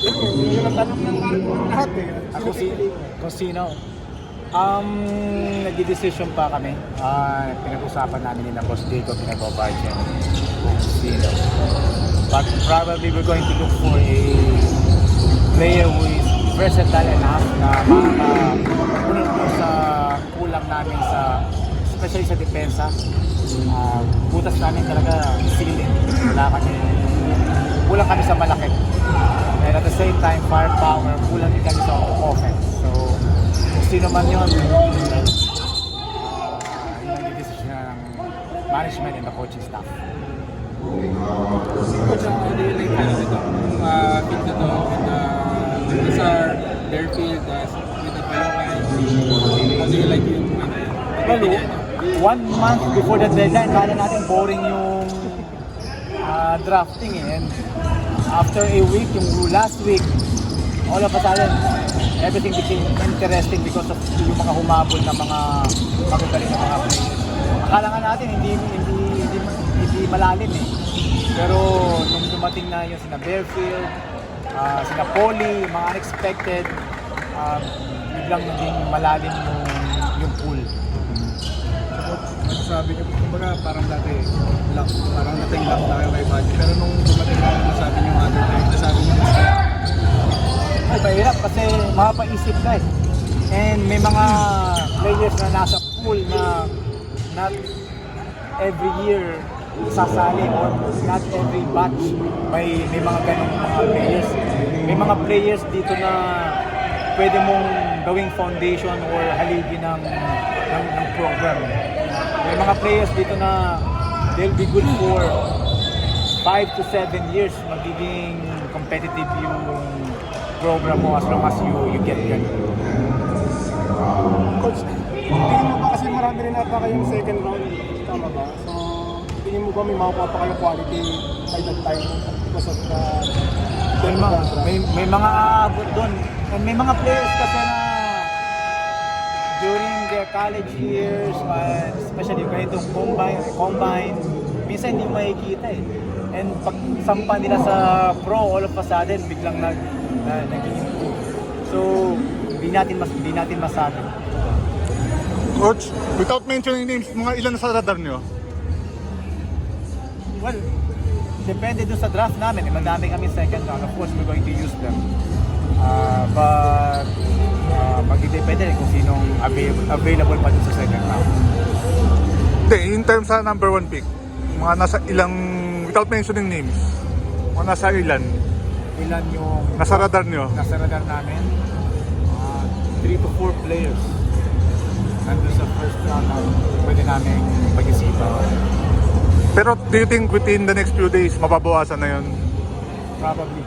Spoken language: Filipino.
Yun ang tanong ng lahat eh. Ako kung sino. Nag-decision pa kami. Pinag-usapan namin nila Boss Diego, pinag-budget kung sino. But probably we're going to look for a player who is versatile enough na makakapunod mo sa kulang namin sa, especially sa depensa. Butas namin talaga ceiling. Kulang kami sa malaki. And at the same time, firepower, kulang din kami sa offense. So, kung sino man yun, yun ang decision ng management and the coaching staff. Coach, how do you like ito? Yung field na to with the Lazar, their field, with the Palocan. How do you like yung Well, 1 month before the deadline, kala natin boring yung drafting eh. And after a week, yung last week, all of a sudden, everything became interesting because of yung mga humabol na mga magagaling na mga players. Akala nga natin hindi malalim eh. Pero nung dumating na yung sina Bearfield, sina Polly, mga unexpected, biglang naging malalim yung pool. Sabi niyo, kumbaga parang dati, parang nating lock tayo kay budget. Pero nung dumating na nasabi niyo other time, nasabi niyo Ay, mahirap kasi mapapaisip ka eh. And may mga players na nasa pool na not every year sasali or not every batch may mga ganong mga players. May mga players dito na pwede mong gawing foundation or haligi ng program. May mga players dito na they'll be good for 5 to 7 years. Magiging competitive yung program mo as long as you get good. Coach, tingin mo ba kasi marami rin ata kayong second round, tama ba? So, tingin mo ba may makukuha pa kayong quality by that time because of the may mga aabot doon. And may mga players kasi na during their college years, especially ganitong combine, minsan hindi makikita eh. And pag sampa nila sa pro, all of a sudden, biglang nag-improve. So, hindi natin masabi. Coach, without mentioning names, mga ilan sa radar nyo? Well, depende dun sa draft namin. Madami kami second round. Of course, we're going to use them. But magdidepende rin kung sinong available pa dun sa second round. Hindi, in terms sa number 1 pick, mga nasa ilang, without mentioning names, mga nasa ilan? Ilan yung Nasa radar nyo? nasa radar namin? 3 to 4 players. Nandun sa first round na pwede namin pag-isipan. Pero do you think within the next few days, mababawasan na yun? Probably.